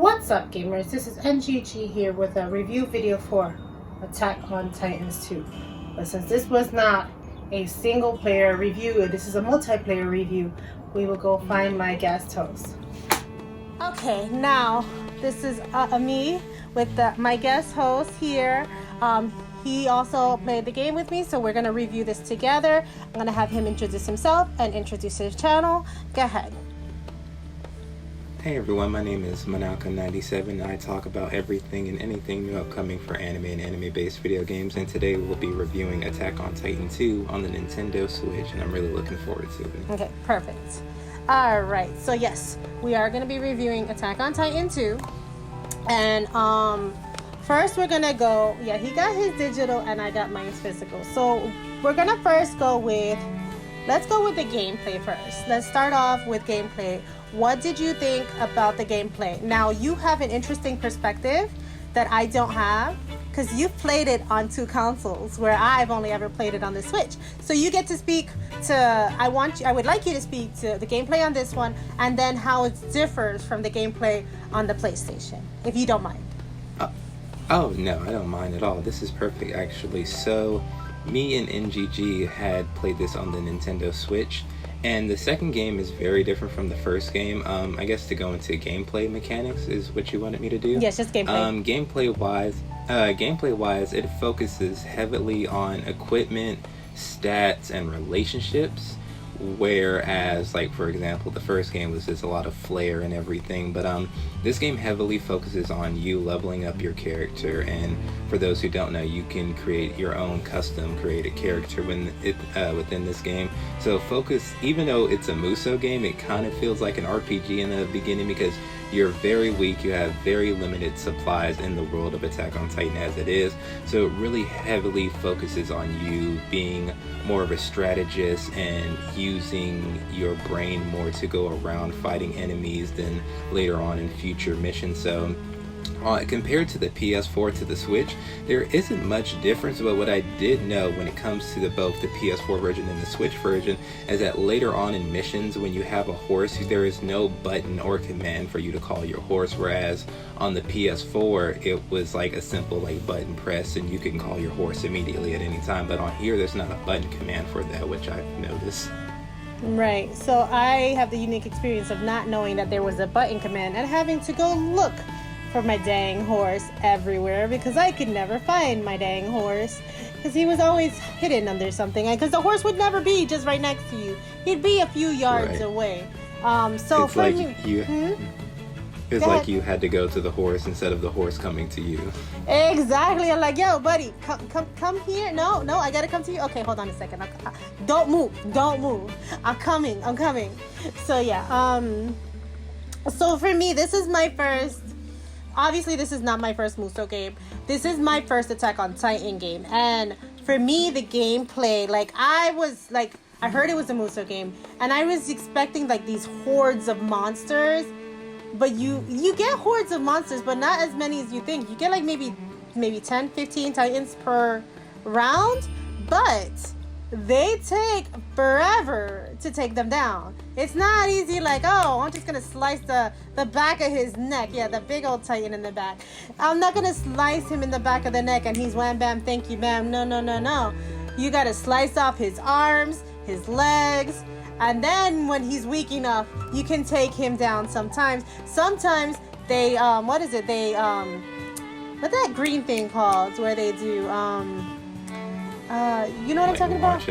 What's up, gamers? This is NGG here with a review video for Attack on Titans 2. But since this was not a single player review, this is a multiplayer review, we will go find my guest host. Okay, now this is me with my guest host here. He also played the game with me, so we're going to review this together. I'm going to have him introduce himself and introduce his channel. Go ahead. Hey everyone, my name is Manalka97 and I talk about everything and anything new upcoming for anime and anime-based video games, and today we'll be reviewing Attack on Titan 2 on the Nintendo Switch, and I'm really looking forward to it. Okay, perfect. Alright, so yes, we are going to be reviewing Attack on Titan 2, and first we're going to go, he got his digital and I got mine physical, so we're going to first go with, let's go with the gameplay first. Let's start off with gameplay. What did you think about the gameplay? Now, you have an interesting perspective that I don't have because you've played it on two consoles where I've only ever played it on the Switch. So you get to speak to, I would like you to speak to the gameplay on this one and then how it differs from the gameplay on the PlayStation, if you don't mind. Oh no, I don't mind at all. This is perfect actually. So me and NGG had played this on the Nintendo Switch. And the second game is very different from the first game. I guess to go into gameplay mechanics is what you wanted me to do. Yes, just gameplay. Gameplay wise, it focuses heavily on equipment, stats, and relationships. Whereas, like for example, the first game was just a lot of flair and everything. But this game heavily focuses on you leveling up your character. And for those who don't know, you can create your own custom created character within this game. So focus, even though it's a Muso game, it kind of feels like an RPG in the beginning because you're very weak, you have very limited supplies in the world of Attack on Titan as it is. So it really heavily focuses on you being more of a strategist and using your brain more to go around fighting enemies than later on in future missions. So compared to the PS4 to the Switch, there isn't much difference, but what I did know when it comes to both the PS4 version and the Switch version is that later on in missions, when you have a horse, there is no button or command for you to call your horse, whereas on the PS4 it was like a simple button press and you can call your horse immediately at any time. But on here there's not a button command for that, which I've noticed. Right, so I have the unique experience of not knowing that there was a button command and having to go look for my dang horse everywhere because I could never find my dang horse because he was always hidden under something, because the horse would never be just right next to you. He'd be a few yards away. So it's for like you, it's like you had to go to the horse instead of the horse coming to you. Exactly. I'm like, yo, buddy, come here. No, I gotta come to you. Okay, hold on a second. Don't move. I'm coming. So yeah. So for me, this is my first. Obviously, this is not my first Muso game. This is my first Attack on Titan game. And for me, the gameplay, I heard it was a Muso game. And I was expecting, these hordes of monsters. But you get hordes of monsters, but not as many as you think. You get, maybe 10, 15 Titans per round. But they take forever to take them down. It's not easy I'm just gonna slice the back of his neck. Yeah, the big old Titan in the back. I'm not gonna slice him in the back of the neck and he's wham bam thank you ma'am. No. You gotta slice off his arms, his legs, and then when he's weak enough, you can take him down sometimes. Sometimes they what's that green thing called where they do you know what I'm talking about?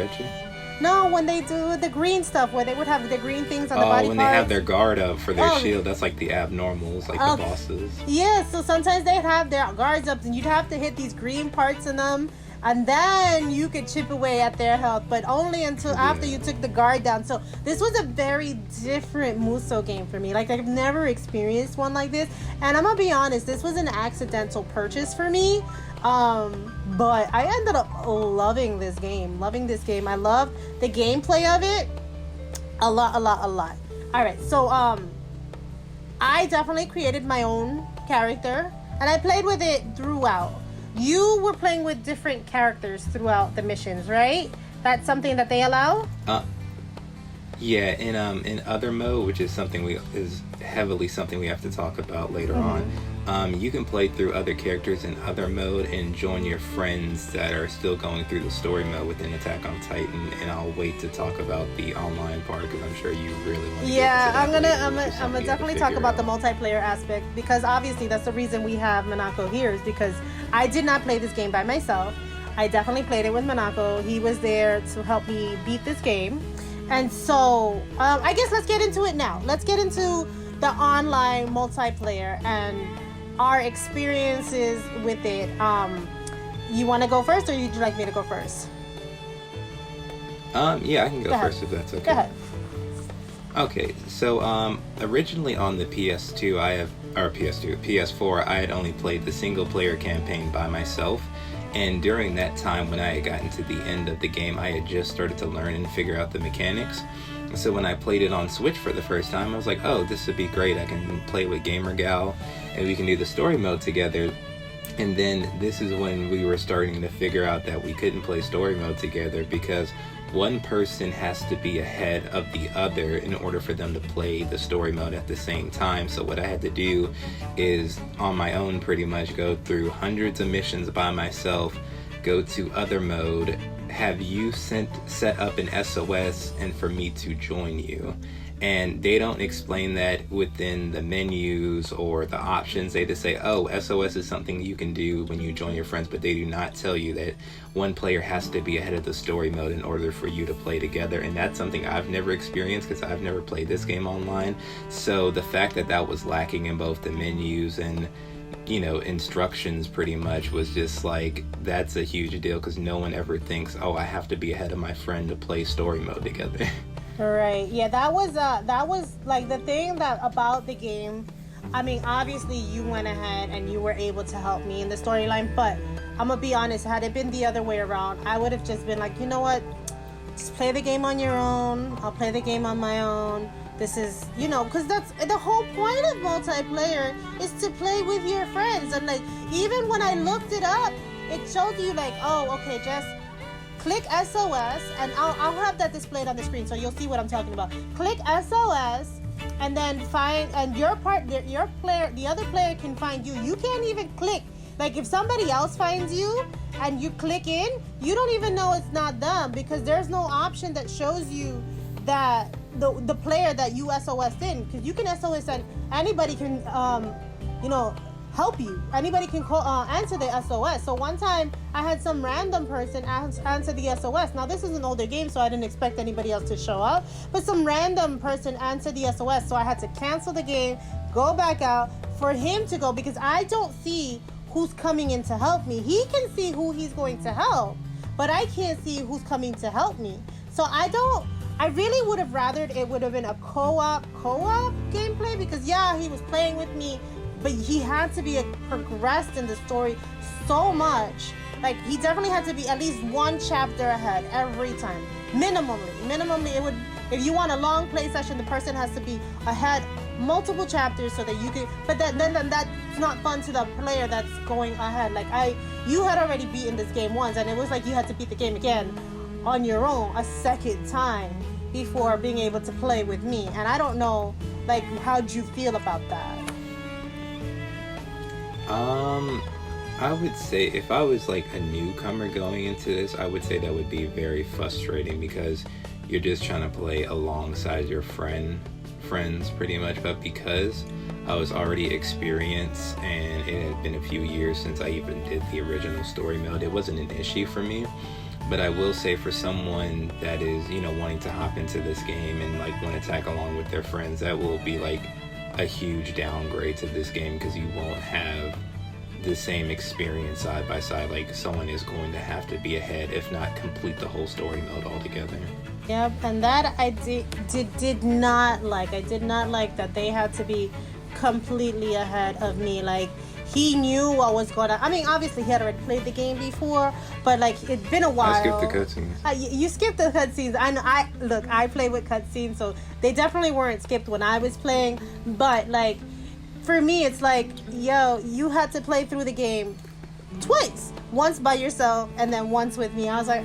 No, when they do the green stuff, where they would have the green things on the body when parts. they have their guard up for their shield, that's like the abnormals, the bosses. Yeah, so sometimes they'd have their guards up, and you'd have to hit these green parts in them, and then you could chip away at their health, but only until after you took the guard down. So this was a very different Muso game for me. I've never experienced one like this, and I'm gonna be honest, this was an accidental purchase for me. But I ended up loving this game. I love the gameplay of it a lot. All right, so I definitely created my own character and I played with it throughout. You were playing with different characters throughout the missions, right? That's something that they allow? Yeah, in other mode, which is heavily something we have to talk about later on. You can play through other characters in other mode and join your friends that are still going through the story mode within Attack on Titan. And I'll wait to talk about the online part because I'm sure you really want to. Yeah, I'm gonna definitely talk about the multiplayer aspect because obviously that's the reason we have Monaco here is because I did not play this game by myself. I definitely played it with Monaco. He was there to help me beat this game. And so, I guess let's get into it now. Let's get into the online multiplayer and our experiences with it. You want to go first, or would you like me to go first? Yeah, I can go first if that's okay. Go ahead. Okay, so originally on the PS4, I had only played the single player campaign by myself. And during that time, when I had gotten to the end of the game, I had just started to learn and figure out the mechanics. So when I played it on Switch for the first time, I was like, oh, this would be great. I can play with Gamer Gal, and we can do the story mode together. And then this is when we were starting to figure out that we couldn't play story mode together because one person has to be ahead of the other in order for them to play the story mode at the same time. So what I had to do is on my own pretty much go through hundreds of missions by myself, go to other mode, have you set up an SOS, and for me to join you. And they don't explain that within the menus or the options. They just say, oh, SOS is something you can do when you join your friends, but they do not tell you that one player has to be ahead of the story mode in order for you to play together. And that's something I've never experienced because I've never played this game online. So the fact that that was lacking in both the menus and instructions pretty much was just like, that's a huge deal because no one ever thinks, oh, I have to be ahead of my friend to play story mode together. Right. Yeah, that was like the thing that about the game. I mean, obviously you went ahead and you were able to help me in the storyline, but I'm gonna be honest, had it been the other way around, I would have just been like, you know what? Just play the game on your own. I'll play the game on my own. This is, because that's the whole point of multiplayer is to play with your friends. And like, even when I looked it up, it showed you like, oh, okay, just click SOS, and I'll have that displayed on the screen so you'll see what I'm talking about. Click SOS, and then the other player can find you. You can't even click. Like if somebody else finds you and you click in, you don't even know it's not them because there's no option that shows you that the player that you SOS'd in, because you can SOS and anybody can help you. Anybody can call, answer the SOS. So one time I had some random person answer the SOS. Now this is an older game, so I didn't expect anybody else to show up, but some random person answered the SOS. So I had to cancel the game, go back out for him to go because I don't see who's coming in to help me. He can see who he's going to help, but I can't see who's coming to help me. So I really would have rathered it would have been a co-op gameplay because he was playing with me, but he had to be progressed in the story so much. Like he definitely had to be at least one chapter ahead every time. Minimally it would, if you want a long play session, the person has to be ahead multiple chapters so that you can, but then that's not fun to the player that's going ahead. Like you had already beaten this game once and it was like you had to beat the game again on your own a second time before being able to play with me. And I don't know, like, how'd you feel about that? I would say if I was like a newcomer going into this, I would say that would be very frustrating because you're just trying to play alongside your friends pretty much. But because I was already experienced and it had been a few years since I even did the original story mode, it wasn't an issue for me. But I will say for someone that is, wanting to hop into this game and like want to tag along with their friends, that will be like a huge downgrade to this game because you won't have the same experience side by side. Like someone is going to have to be ahead, if not complete the whole story mode altogether. Yep, and that I did not like. I did not like that they had to be completely ahead of me. Like he knew what was going on. I mean, obviously he had already played the game before, but like it'd been a while. I skipped the cutscenes. You skipped the cutscenes. I know. I play with cutscenes, so they definitely weren't skipped when I was playing. But like, for me, it's like, yo, you had to play through the game twice. Once by yourself and then once with me. I was like,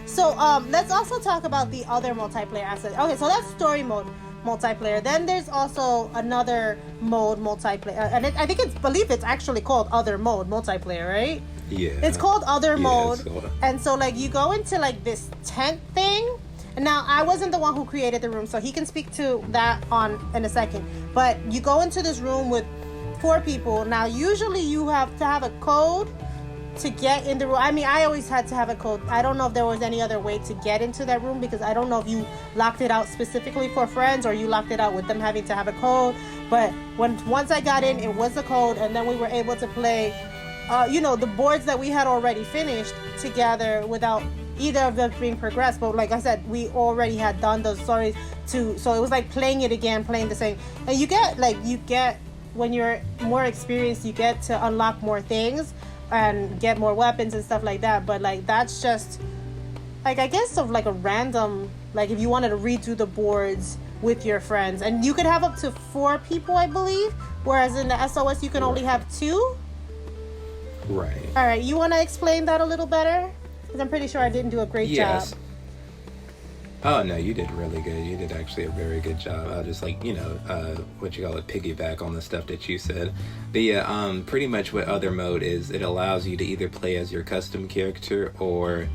So let's also talk about the other multiplayer aspect. Okay, so that's story mode multiplayer. Then there's also another mode multiplayer, and believe it's actually called other mode multiplayer, right? Yeah. It's called other mode, it's called... and so like you go into like this tent thing. And now I wasn't the one who created the room, so he can speak to that in a second. But you go into this room with 4 people. Now usually you have to have a code to get in the room. I mean, I always had to have a code. I don't know if there was any other way to get into that room, because I don't know if you locked it out specifically for friends or you locked it out with them having to have a code. But once I got in, it was a code, and then we were able to play, the boards that we had already finished together without either of them being progressed. But like I said, we already had done those stories too, so it was like playing it again, playing the same. And you get when you're more experienced, you get to unlock more things and get more weapons and stuff like that. But like that's just like, I guess, of like a random, like if you wanted to redo the boards with your friends, and you could have up to 4 people, I believe, whereas in the SOS you can only have 2. Right. All right, you want to explain that a little better? Because I'm pretty sure I didn't do a great job. Oh, no, you did really good. You did actually a very good job. I'll just piggyback on the stuff that you said. But yeah, pretty much what other mode is, it allows you to either play as your custom character or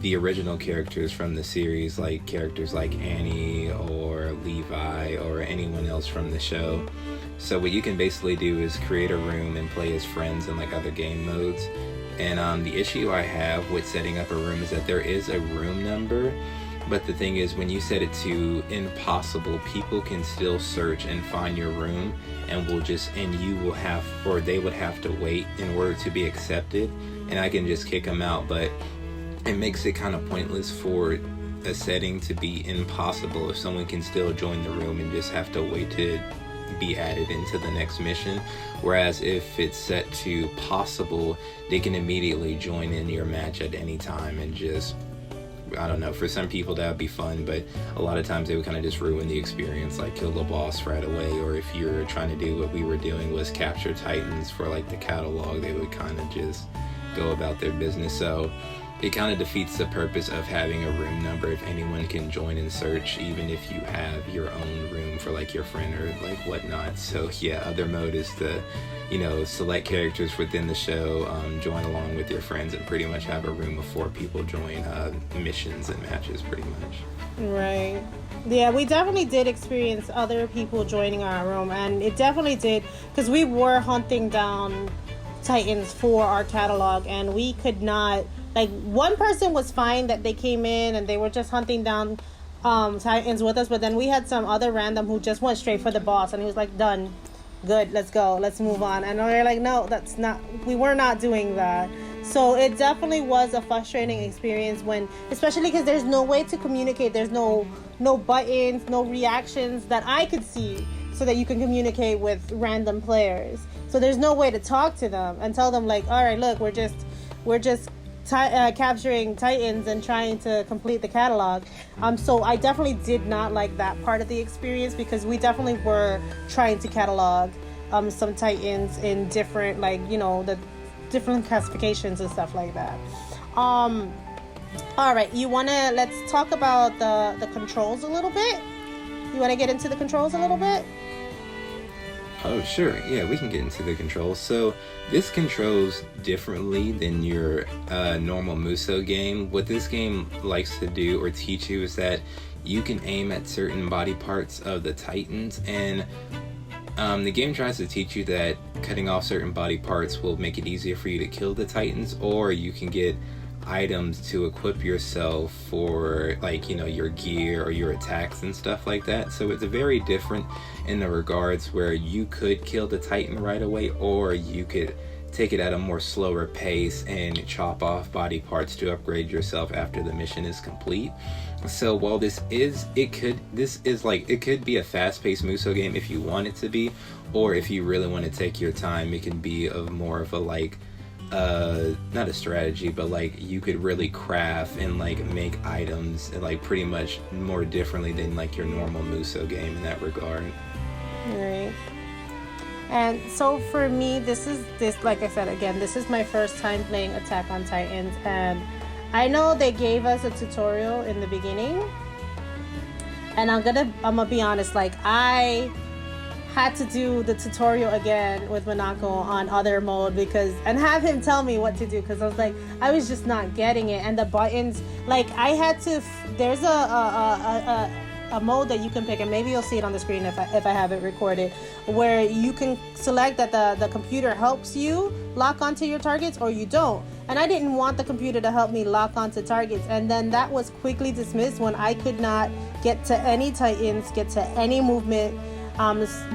the original characters from the series, like characters like Annie or Levi or anyone else from the show. So what you can basically do is create a room and play as friends in like other game modes. And the issue I have with setting up a room is that there is a room number, but the thing is, when you set it to impossible, people can still search and find your room, and they would have to wait in order to be accepted, and I can just kick them out. But it makes it kind of pointless for a setting to be impossible if someone can still join the room and just have to wait to be added into the next mission. Whereas if it's set to possible, they can immediately join in your match at any time, and just, I don't know, for some people that would be fun, but a lot of times they would kind of just ruin the experience, like kill the boss right away. Or if you're trying to do what we were doing, was capture titans for like the catalog, they would kind of just go about their business. So it kind of defeats the purpose of having a room number if anyone can join and search, even if you have your own room for like your friend or like whatnot. So yeah, other mode is to, select characters within the show, join along with your friends, and pretty much have a room of 4 people join missions and matches pretty much. Right. Yeah, we definitely did experience other people joining our room, and it definitely did, because we were hunting down titans for our catalog, and we could not, like, one person was fine that they came in and they were just hunting down titans with us, but then we had some other random who just went straight for the boss, and he was like, done, good, let's go, let's move on. And we were like, no, we were not doing that. So it definitely was a frustrating experience, especially because there's no way to communicate. There's no buttons, no reactions that I could see, so that you can communicate with random players. So there's no way to talk to them and tell them, like, all right, look, we're just capturing titans and trying to complete the catalog. So I definitely did not like that part of the experience, because we definitely were trying to catalog some titans in different, the different classifications and stuff like that. All right, let's talk about the controls a little bit. You want to get into the controls a little bit? Oh, sure. Yeah, we can get into the controls. So this controls differently than your normal Muso game. What this game likes to do or teach you is that you can aim at certain body parts of the titans, and the game tries to teach you that cutting off certain body parts will make it easier for you to kill the titans, or you can get items to equip yourself for, your gear or your attacks and stuff like that. So it's very different in the regards where you could kill the titan right away, or you could take it at a more slower pace and chop off body parts to upgrade yourself after the mission is complete. So while it could be a fast-paced Muso game if you want it to be, or if you really want to take your time, it can be more of a not a strategy, but you could really craft and make items and pretty much more differently than your normal Muso game in that regard. Right. And so for me, this like I said again, this is my first time playing Attack on Titans, and I know they gave us a tutorial in the beginning, and I'm gonna be honest, like I had to do the tutorial again with Monaco on other mode and have him tell me what to do, because I was like, I was just not getting it. And the buttons, like I had to, there's a mode that you can pick, and maybe you'll see it on the screen if I have it recorded, where you can select that the computer helps you lock onto your targets or you don't. And I didn't want the computer to help me lock onto targets, and then that was quickly dismissed when I could not get to any Titans, get to any movement,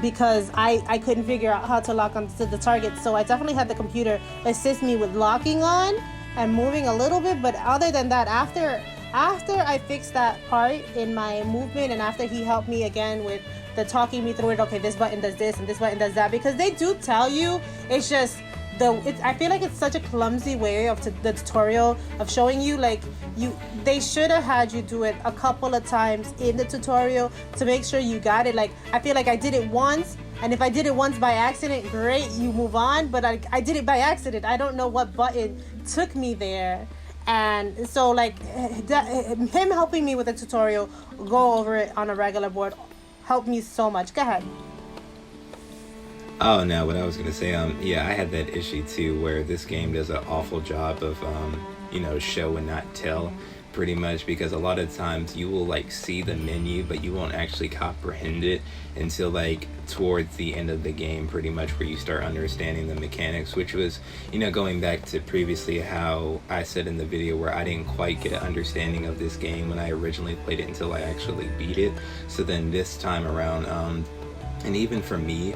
because I couldn't figure out how to lock onto the target. So I definitely had the computer assist me with locking on and moving a little bit. But other than that, after I fixed that part in my movement, and after he helped me again with the talking me through it, okay, this button does this and this button does that, because they do tell you, it's just I feel like it's such a clumsy way of the tutorial of showing you, like they should have had you do it a couple of times in the tutorial to make sure you got it. Like I feel like I did it once, and if I did it once by accident, great, you move on, but I did it by accident. I don't know what button took me there. And so like him helping me with the tutorial, go over it on a regular board, helped me so much. Go ahead. Oh no, what I was gonna say, yeah, I had that issue too, where this game does an awful job of, show and not tell, pretty much, because a lot of times you will like see the menu, but you won't actually comprehend it until like towards the end of the game, pretty much, where you start understanding the mechanics, which was, going back to previously how I said in the video where I didn't quite get an understanding of this game when I originally played it until I actually beat it. So then this time around, and even for me,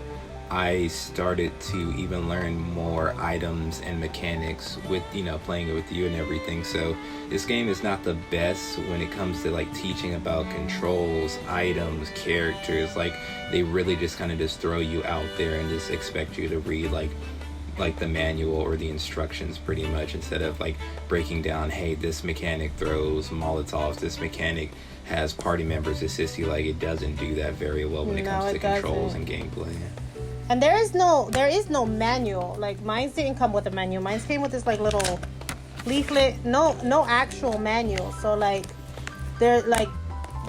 I started to even learn more items and mechanics with, playing it with you and everything. So this game is not the best when it comes to like teaching about controls, items, characters. Like they really just kind of just throw you out there and just expect you to read like the manual or the instructions, pretty much, instead of like breaking down, hey, this mechanic throws Molotovs, this mechanic has party members assist you. Like it doesn't do that very well when it comes to controls and gameplay. And there is no manual. Like mine didn't come with a manual. Mine came with this like little leaflet. No actual manual. So like there like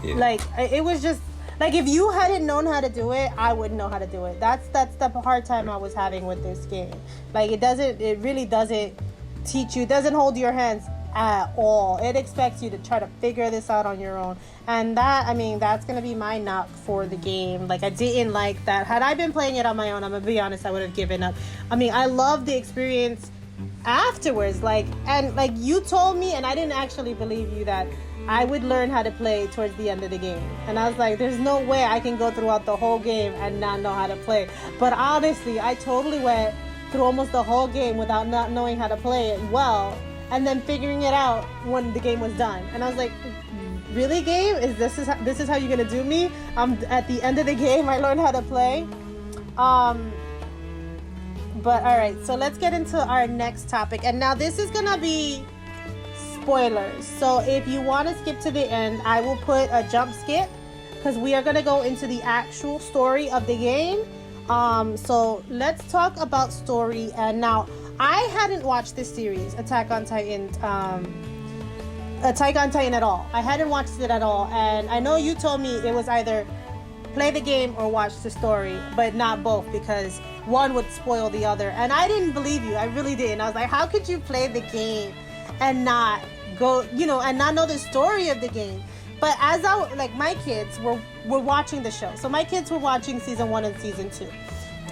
it was just like, if you hadn't known how to do it, I wouldn't know how to do it. That's the hard time I was having with this game. Like it really doesn't teach you, it doesn't hold your hands at all. It expects you to try to figure this out on your own. And that's gonna be my knock for the game. Like I didn't like that. Had I been playing it on my own, I'm gonna be honest, I would have given up. I love the experience afterwards. And you told me, and I didn't actually believe you, that I would learn how to play towards the end of the game. And I was like, there's no way I can go throughout the whole game and not know how to play. But honestly, I totally went through almost the whole game without not knowing how to play it well, and then figuring it out when the game was done. And I was like, really, game? This is how you're gonna do me? At the end of the game, I learned how to play. But all right, so let's get into our next topic. And now this is gonna be spoilers. So if you want to skip to the end, I will put a jump skip, because we are gonna go into the actual story of the game. So let's talk about story. And now, I hadn't watched this series, Attack on Titan at all. I hadn't watched it at all. And I know you told me it was either play the game or watch the story, but not both, because one would spoil the other. And I didn't believe you. I really didn't. I was like, how could you play the game and not go, and not know the story of the game? But as my kids were watching the show. So my kids were watching season 1 and season 2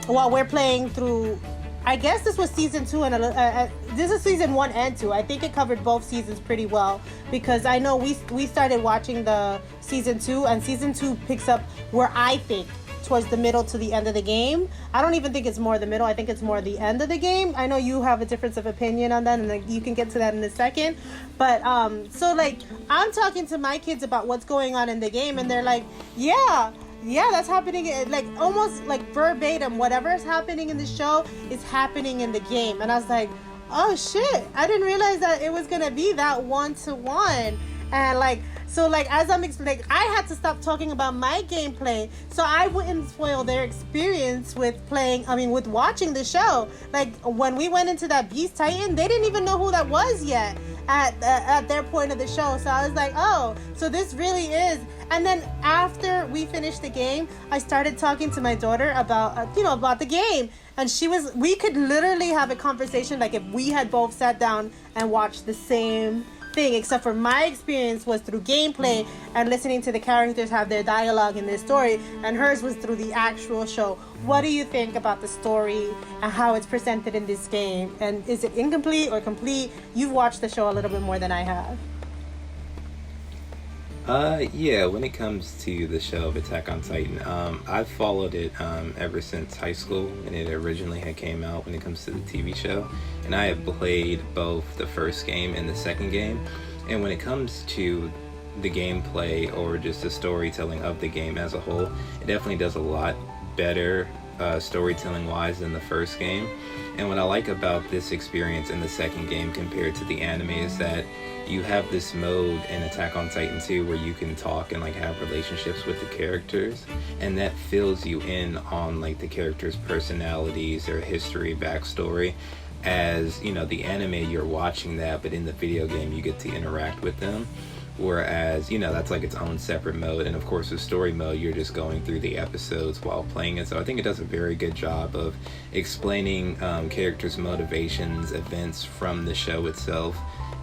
while we're playing through. I guess this was season 2 and this is season 1 and 2. I think it covered both seasons pretty well, because I know we started watching the season 2, and season 2 picks up where I think towards the middle to the end of the game. I don't even think it's more the middle. I think it's more the end of the game. I know you have a difference of opinion on that, and you can get to that in a second. But so I'm talking to my kids about what's going on in the game, and they're like, yeah, that's happening. Like almost like verbatim, whatever's happening in the show is happening in the game. And I was like, oh shit, I didn't realize that it was gonna be that 1-to-1. And as I'm explaining, I had to stop talking about my gameplay so I wouldn't spoil their experience with watching the show. Like when we went into that Beast Titan, they didn't even know who that was yet. at their point of the show. So I was like, oh, so this really is. And then after we finished the game, I started talking to my daughter about about the game, and we could literally have a conversation like if we had both sat down and watched the same thing, except for my experience was through gameplay and listening to the characters have their dialogue and their story, and hers was through the actual show. What do you think about the story and how it's presented in this game? And is it incomplete or complete? You've watched the show a little bit more than I have. Yeah, when it comes to the show of Attack on Titan, I've followed it ever since high school when it originally had came out when it comes to the TV show, and I have played both the first game and the second game. And when it comes to the gameplay or just the storytelling of the game as a whole, it definitely does a lot better storytelling wise than the first game. And what I like about this experience in the second game compared to the anime is that you have this mode in Attack on Titan 2 where you can talk and like have relationships with the characters, and that fills you in on like the characters' personalities, their history, backstory. As you know, the anime you're watching that, but in the video game you get to interact with them. Whereas, that's like its own separate mode. And of course, with story mode, you're just going through the episodes while playing it. So I think it does a very good job of explaining characters' motivations, events from the show itself,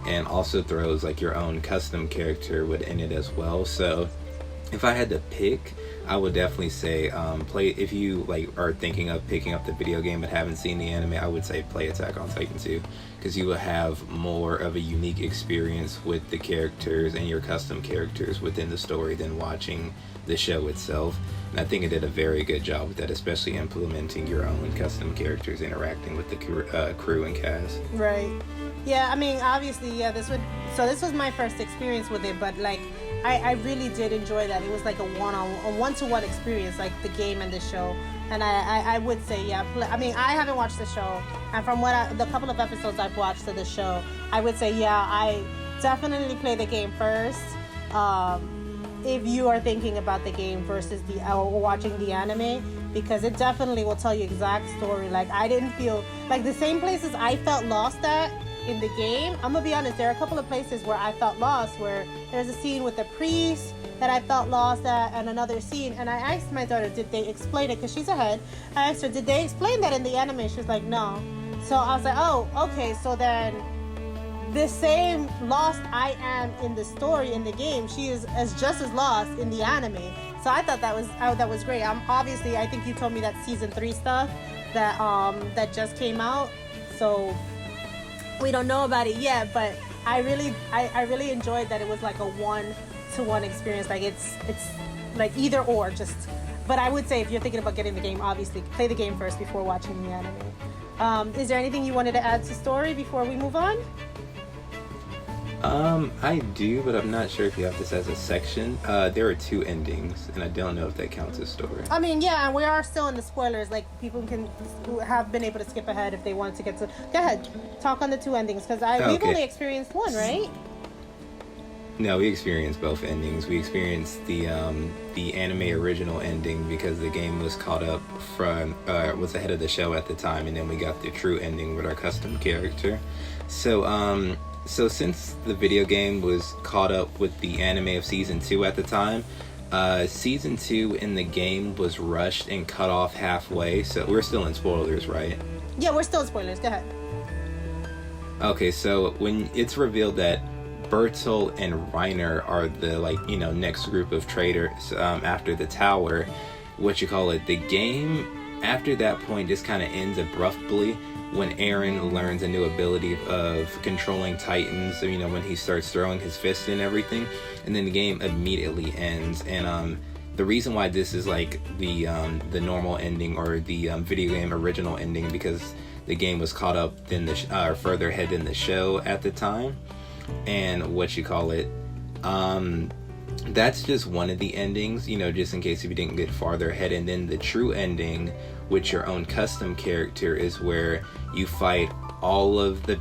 and also throws like your own custom character within it as well. So if I had to pick, I would definitely say if you like are thinking of picking up the video game but haven't seen the anime, I would say play Attack on Titan 2, because you will have more of a unique experience with the characters and your custom characters within the story than watching the show itself. And I think it did a very good job with that, especially implementing your own custom characters interacting with the crew and cast. Right. Yeah, I mean, obviously, yeah, this was my first experience with it, but like I really did enjoy that. It was like a one-to-one experience, like the game and the show. And I would say, yeah, I mean, I haven't watched the show, and from the couple of episodes I've watched of the show, I would say, yeah, I definitely play the game first. If you are thinking about the game versus watching the anime, because it definitely will tell you exact story. Like, I didn't feel like the same places I felt lost at in the game. I'm gonna be honest, there are a couple of places where I felt lost, where there's a scene with the priest that I felt lost at, and another scene, and I asked my daughter, did they explain it, because she's ahead. I asked her, did they explain that in the anime? She was like, no. So I was like, oh, okay, so then the same lost I am in the story in the game, she is just as lost in the anime. So I thought that was great. Obviously, I think you told me that season 3 stuff that just came out, so we don't know about it yet, but I really enjoyed that it was like a one-to-one experience. Like it's like either or, just. But I would say if you're thinking about getting the game, obviously play the game first before watching the anime. Is there anything you wanted to add to story before we move on? I do, but I'm not sure if you have this as a section. There are 2 endings, and I don't know if that counts as story. I mean, yeah, and we are still in the spoilers. Like, people who have been able to skip ahead if they want to get to. Go ahead, talk on the 2 endings, because we've only experienced one, right? No, we experienced both endings. We experienced the anime original ending because the game was caught up was ahead of the show at the time, and then we got the true ending with our custom character. So since the video game was caught up with the anime of Season 2 at the time, Season 2 in the game was rushed and cut off halfway. So we're still in spoilers, right? Yeah, we're still in spoilers. Go ahead. Okay, so when it's revealed that Bertolt and Reiner are the next group of traitors after the tower, the game after that point just kind of ends abruptly when Eren learns a new ability of controlling Titans, when he starts throwing his fist and everything, and then the game immediately ends. And the reason why this is like the normal ending or the video game original ending, because the game was caught up in further ahead in the show at the time. And that's just one of the endings, just in case if you didn't get farther ahead. And then the true ending with your own custom character is where you fight all of the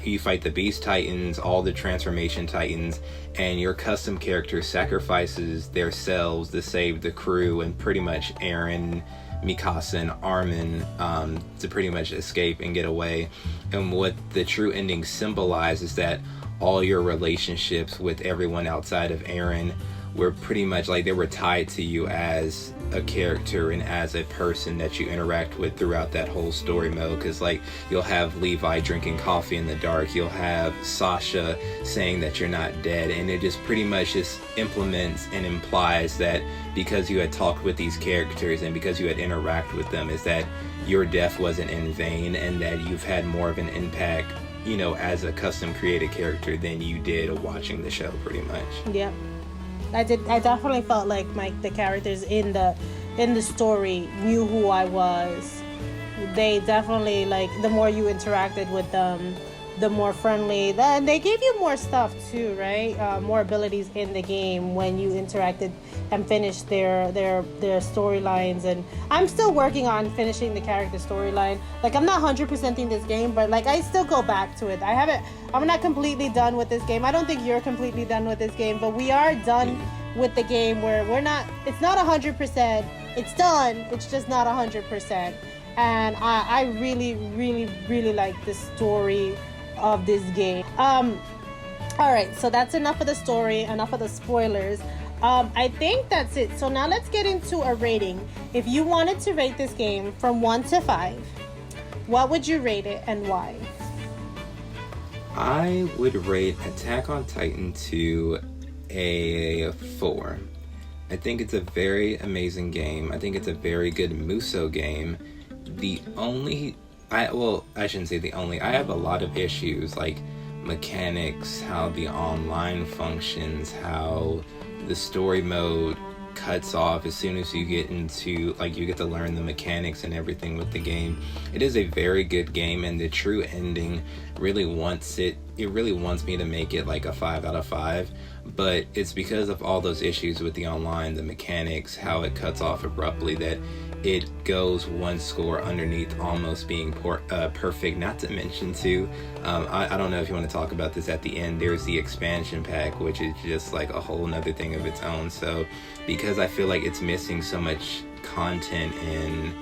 you fight the beast titans, all the transformation titans, and your custom character sacrifices themselves to save the crew, and pretty much Eren Mikasa and Armin to pretty much escape and get away. And what the true ending symbolizes is that all your relationships with everyone outside of Eren were pretty much like they were tied to you as a character and as a person that you interact with throughout that whole story mode. Because like you'll have Levi drinking coffee in the dark, you'll have Sasha saying that you're not dead, and it just pretty much just implements and implies that because you had talked with these characters and because you had interacted with them, is that your death wasn't in vain, and that you've had more of an impact, you know, as a custom created character than you did watching the show, pretty much. Yeah. I definitely felt like the characters in the story knew who I was. They definitely, like, the more you interacted with them, the more friendly. Then they gave you more stuff too, right? More abilities in the game when you interacted and finished their storylines. And I'm still working on finishing the character storyline. Like, I'm not 100%ing this game, but like I still go back to it. I'm not completely done with this game. I don't think you're completely done with this game, but we are done with the game where it's not 100%. It's done. It's just not 100%. And I really, really, really like the story of this game. All right, so that's enough of the story, enough of the spoilers. I think that's it. So now let's get into a rating. If you wanted to rate this game from 1 to 5, what would you rate it and why? I would rate Attack on Titan to a 4. I think it's a very amazing game. I think it's a very good Muso game. I shouldn't say the only. I have a lot of issues, like mechanics, how the online functions, how the story mode cuts off as soon as you get into, like, you get to learn the mechanics and everything with the game. It is a very good game, and the true ending really wants me to make it like a 5 out of 5, but it's because of all those issues with the online, the mechanics, how it cuts off abruptly, that it goes one score underneath almost being perfect. Not to mention too, I don't know if you want to talk about this at the end, there's the expansion pack, which is just like a whole nother thing of its own. So because I feel like it's missing so much content and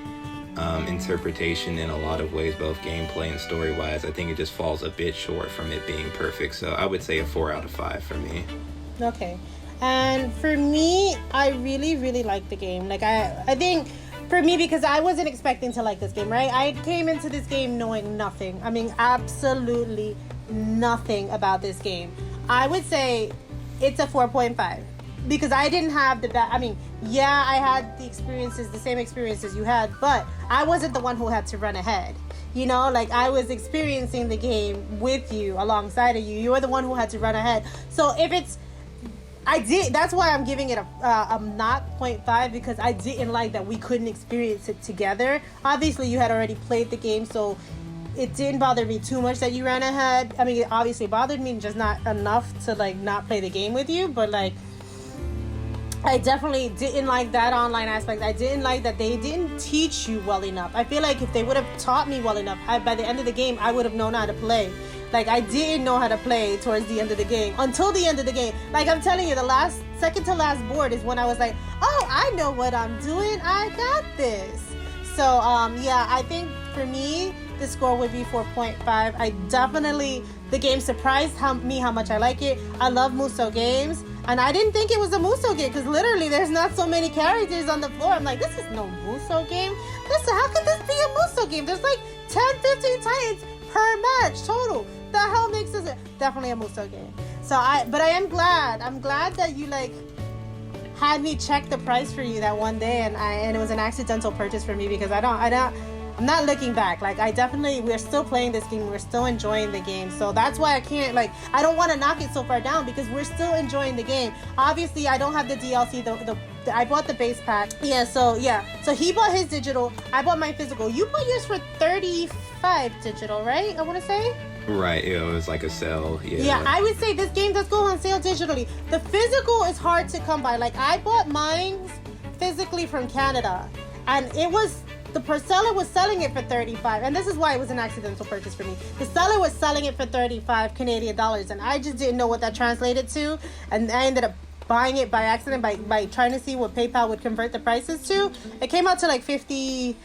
interpretation in a lot of ways, both gameplay and story wise, I think it just falls a bit short from it being perfect. So I would say a 4 out of 5 for me. Okay. And for me, I really, really like the game. Like, I think for me, because I wasn't expecting to like this game, right? I came into this game knowing nothing. I mean, absolutely nothing about this game. I would say it's a 4.5 because I didn't have I had the same experiences you had, but I wasn't the one who had to run ahead. You know, like, I was experiencing the game with you, alongside of you. You were the one who had to run ahead. So if it's, that's why I'm giving it a not 0.5, because I didn't like that we couldn't experience it together. Obviously, you had already played the game, so it didn't bother me too much that you ran ahead. I mean, it obviously bothered me, just not enough to, like, not play the game with you, but, like, I definitely didn't like that online aspect. I didn't like that they didn't teach you well enough. I feel like if they would have taught me well enough, by the end of the game, I would have known how to play. Like, I didn't know how to play towards the end of the game. Until the end of the game. Like, I'm telling you, the second to last board is when I was like, oh, I know what I'm doing. I got this. So, yeah, I think for me, the score would be 4.5. The game surprised me how much I like it. I love Muso games. And I didn't think it was a Muso game, because literally there's not so many characters on the floor. I'm like, this is no Muso game. How could this be a Muso game? There's like 10, 15 Titans per match total. The hell makes this definitely a Muso game? But I am glad. I'm glad that you, like, had me check the price for you that one day, and it was an accidental purchase for me, because I'm not looking back. Like, we're still playing this game. We're still enjoying the game. So that's why I don't want to knock it so far down, because we're still enjoying the game. Obviously, I don't have the DLC. I bought the base pack. Yeah, so he bought his digital. I bought my physical. You bought yours for $35 digital, right? I want to say. Right, it was like a sale. Yeah, I would say this game does go on sale digitally. The physical is hard to come by. Like, I bought mine physically from Canada, and the seller was selling it for $35, and this is why it was an accidental purchase for me. The seller was selling it for 35 Canadian dollars, and I just didn't know what that translated to, and I ended up buying it by accident by trying to see what PayPal would convert the prices to. It came out to like $55,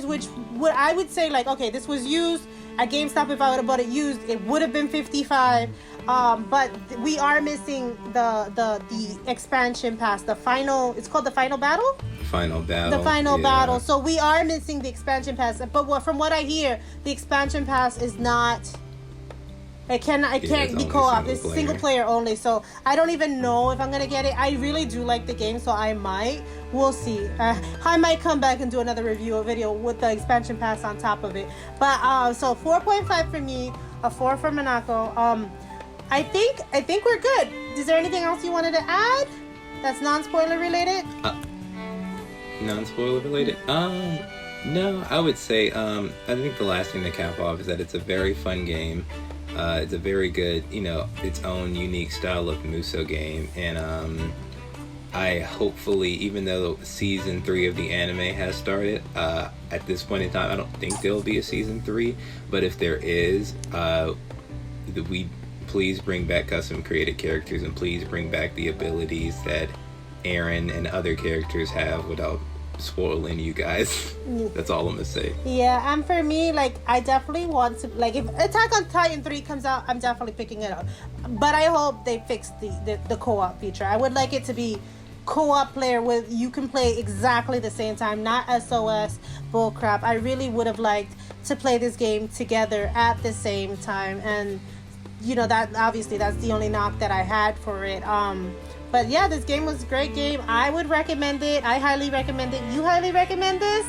which I would say like, okay, this was used at GameStop. If I would have bought it used, it would have been $55. But we are missing the expansion pass, the final. It's called the final battle. Final battle. The final battle. So we are missing the expansion pass. But from what I hear, the expansion pass is not. It can't be co-op. It's single player only. So I don't even know if I'm gonna get it. I really do like the game, so I might. We'll see. I might come back and do another review video with the expansion pass on top of it. But so 4.5 for me, a 4 for Monaco. I think we're good. Is there anything else you wanted to add that's non-spoiler related? Non-spoiler related? No, I would say, I think the last thing to cap off is that it's a very fun game. It's a very good, its own unique style of Muso game. And I hopefully, even though season 3 of the anime has started, at this point in time, I don't think there'll be a season 3. But if there is, we please bring back custom created characters, and please bring back the abilities that Eren and other characters have without spoiling you guys. That's all I'm gonna say. Yeah, and for me, like, I definitely want to, like, if Attack on Titan 3 comes out, I'm definitely picking it up. But I hope they fix the co-op feature. I would like it to be co-op player with you can play exactly the same time, not SOS bullcrap. I really would have liked to play this game together at the same time, and that obviously that's the only knock that I had for it. But yeah, this game was a great game. I would recommend it. I highly recommend it. You highly recommend this?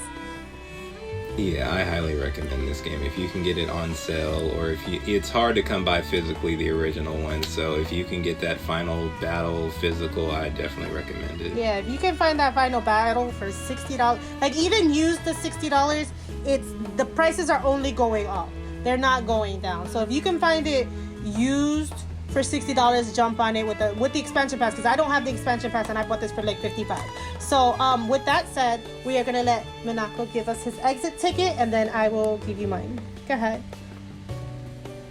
Yeah, I highly recommend this game. If you can get it on sale, or it's hard to come by physically, the original one. So if you can get that final battle physical, I definitely recommend it. Yeah, if you can find that final battle for $60, like even use the $60, the prices are only going up. They're not going down. So if you can find it used for $60, jump on it with the expansion pass, because I don't have the expansion pass and I bought this for like $55. So with that said, we are gonna let Monaco give us his exit ticket, and then I will give you mine. Go ahead.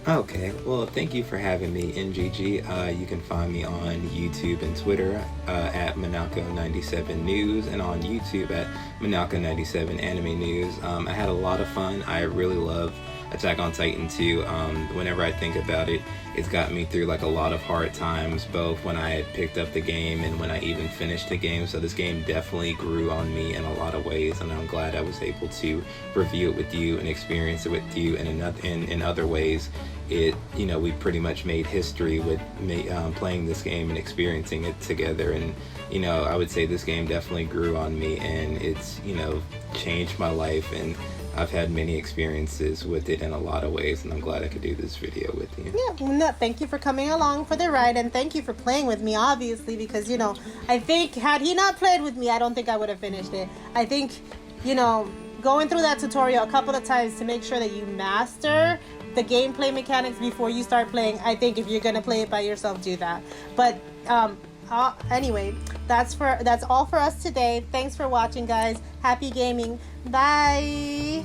Okay, well, thank you for having me, NGG. You can find me on YouTube and Twitter at Monaco97 News, and on YouTube at Monaco97 Anime News. I had a lot of fun. I really love Attack on Titan 2. Whenever I think about it, it's got me through like a lot of hard times, both when I had picked up the game and when I even finished the game. So this game definitely grew on me in a lot of ways, and I'm glad I was able to review it with you and experience it with you. And in other ways, we pretty much made history with playing this game and experiencing it together. And I would say this game definitely grew on me, and it's changed my life, and I've had many experiences with it in a lot of ways, and I'm glad I could do this video with you. Yeah, no, thank you for coming along for the ride, and thank you for playing with me, obviously, because, I think had he not played with me, I don't think I would have finished it. I think, going through that tutorial a couple of times to make sure that you master the gameplay mechanics before you start playing, I think if you're going to play it by yourself, do that. But anyway, that's all for us today. Thanks for watching, guys. Happy gaming. Bye.